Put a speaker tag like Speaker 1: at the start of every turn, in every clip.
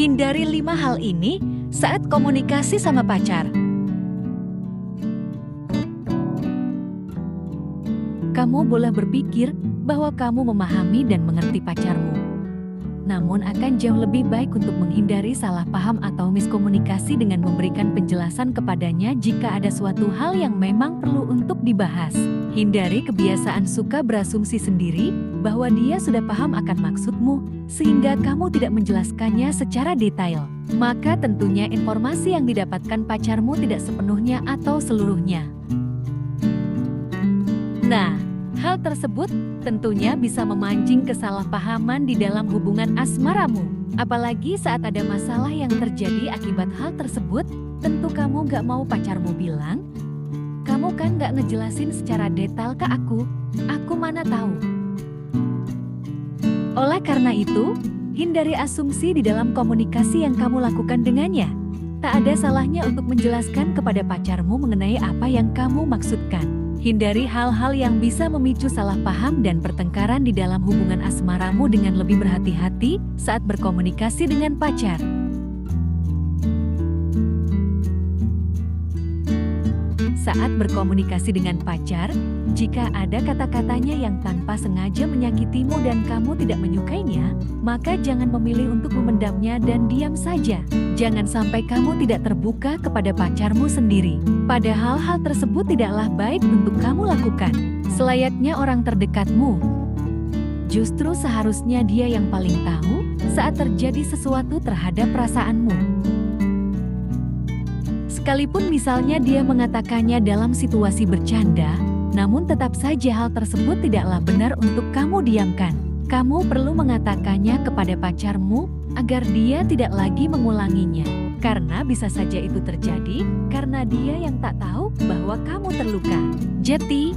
Speaker 1: Hindari 5 hal ini saat komunikasi sama pacar. Kamu boleh berpikir bahwa kamu memahami dan mengerti pacarmu. Namun akan jauh lebih baik untuk menghindari salah paham atau miskomunikasi dengan memberikan penjelasan kepadanya jika ada suatu hal yang memang perlu untuk dibahas. Hindari kebiasaan suka berasumsi sendiri bahwa dia sudah paham akan maksudmu, sehingga kamu tidak menjelaskannya secara detail. Maka tentunya informasi yang didapatkan pacarmu tidak sepenuhnya atau seluruhnya. Nah, hal tersebut tentunya bisa memancing kesalahpahaman di dalam hubungan asmaramu. Apalagi saat ada masalah yang terjadi akibat hal tersebut, tentu kamu gak mau pacarmu bilang, "Kamu kan gak ngejelasin secara detail ke aku mana tahu." Oleh karena itu, hindari asumsi di dalam komunikasi yang kamu lakukan dengannya. Tak ada salahnya untuk menjelaskan kepada pacarmu mengenai apa yang kamu maksudkan. Hindari hal-hal yang bisa memicu salah paham dan pertengkaran di dalam hubungan asmaramu dengan lebih berhati-hati saat berkomunikasi dengan pacar. Saat berkomunikasi dengan pacar, jika ada kata-katanya yang tanpa sengaja menyakitimu dan kamu tidak menyukainya, maka jangan memilih untuk memendamnya dan diam saja. Jangan sampai kamu tidak terbuka kepada pacarmu sendiri. Padahal hal tersebut tidaklah baik untuk kamu lakukan. Selayaknya orang terdekatmu. Justru seharusnya dia yang paling tahu saat terjadi sesuatu terhadap perasaanmu. Sekalipun misalnya dia mengatakannya dalam situasi bercanda, namun tetap saja hal tersebut tidaklah benar untuk kamu diamkan. Kamu perlu mengatakannya kepada pacarmu agar dia tidak lagi mengulanginya. Karena bisa saja itu terjadi karena dia yang tak tahu bahwa kamu terluka. Jadi,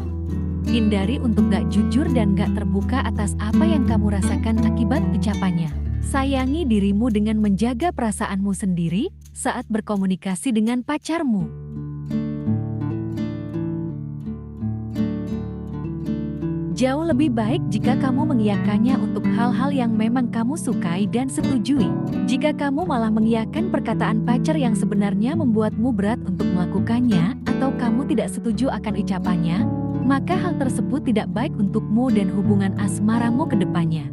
Speaker 1: hindari untuk gak jujur dan gak terbuka atas apa yang kamu rasakan akibat ucapannya. Sayangi dirimu dengan menjaga perasaanmu sendiri saat berkomunikasi dengan pacarmu. Jauh lebih baik jika kamu mengiyakannya untuk hal-hal yang memang kamu sukai dan setujui. Jika kamu malah mengiyakan perkataan pacar yang sebenarnya membuatmu berat untuk melakukannya, atau kamu tidak setuju akan ucapannya, maka hal tersebut tidak baik untukmu dan hubungan asmaramu ke depannya.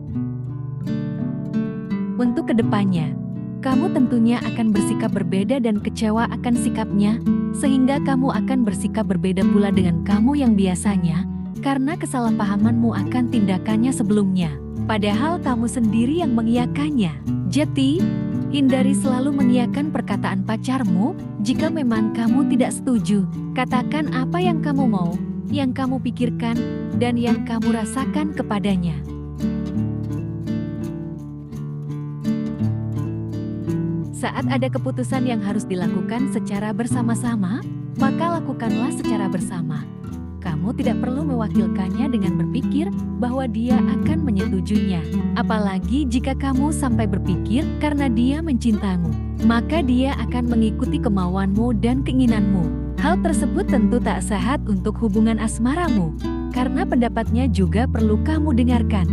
Speaker 1: Untuk kedepannya, kamu tentunya akan bersikap berbeda dan kecewa akan sikapnya, sehingga kamu akan bersikap berbeda pula dengan kamu yang biasanya, karena kesalahpahamanmu akan tindakannya sebelumnya. Padahal kamu sendiri yang mengiyakannya. Jadi, hindari selalu mengiyakan perkataan pacarmu jika memang kamu tidak setuju. Katakan apa yang kamu mau, yang kamu pikirkan, dan yang kamu rasakan kepadanya. Saat ada keputusan yang harus dilakukan secara bersama-sama, maka lakukanlah secara bersama. Kamu tidak perlu mewakilkannya dengan berpikir bahwa dia akan menyetujuinya. Apalagi jika kamu sampai berpikir karena dia mencintamu, maka dia akan mengikuti kemauanmu dan keinginanmu. Hal tersebut tentu tak sehat untuk hubungan asmaramu, karena pendapatnya juga perlu kamu dengarkan.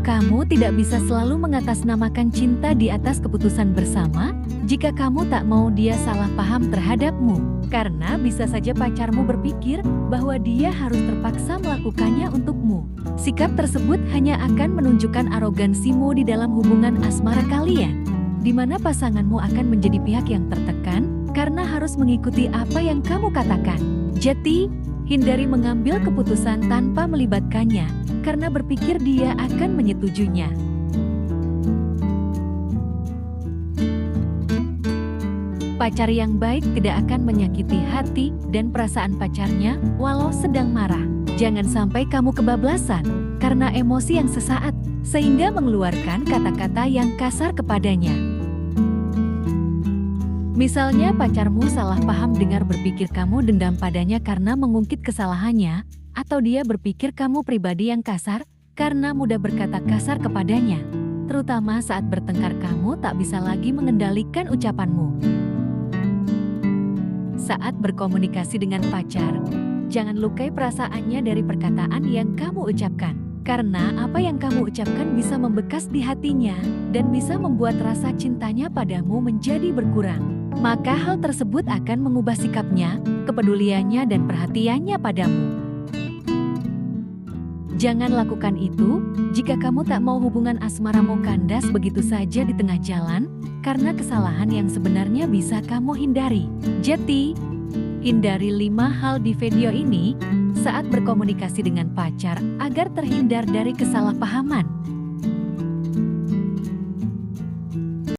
Speaker 1: Kamu tidak bisa selalu mengatasnamakan cinta di atas keputusan bersama jika kamu tak mau dia salah paham terhadapmu. Karena bisa saja pacarmu berpikir bahwa dia harus terpaksa melakukannya untukmu. Sikap tersebut hanya akan menunjukkan arogansimu di dalam hubungan asmara kalian, di mana pasanganmu akan menjadi pihak yang tertekan karena harus mengikuti apa yang kamu katakan. Jadi, hindari mengambil keputusan tanpa melibatkannya, karena berpikir dia akan menyetujuinya. Pacar yang baik tidak akan menyakiti hati dan perasaan pacarnya walau sedang marah. Jangan sampai kamu kebablasan karena emosi yang sesaat, sehingga mengeluarkan kata-kata yang kasar kepadanya. Misalnya pacarmu salah paham dengar berpikir kamu dendam padanya karena mengungkit kesalahannya, atau dia berpikir kamu pribadi yang kasar karena mudah berkata kasar kepadanya. Terutama saat bertengkar kamu tak bisa lagi mengendalikan ucapanmu. Saat berkomunikasi dengan pacar, Jangan lukai perasaannya dari perkataan yang kamu ucapkan. Karena apa yang kamu ucapkan bisa membekas di hatinya dan bisa membuat rasa cintanya padamu menjadi berkurang. Maka hal tersebut akan mengubah sikapnya, kepeduliannya dan perhatiannya padamu. Jangan lakukan itu jika kamu tak mau hubungan asmaramu kandas begitu saja di tengah jalan, karena kesalahan yang sebenarnya bisa kamu hindari. Jadi, hindari 5 hal di video ini saat berkomunikasi dengan pacar agar terhindar dari kesalahpahaman.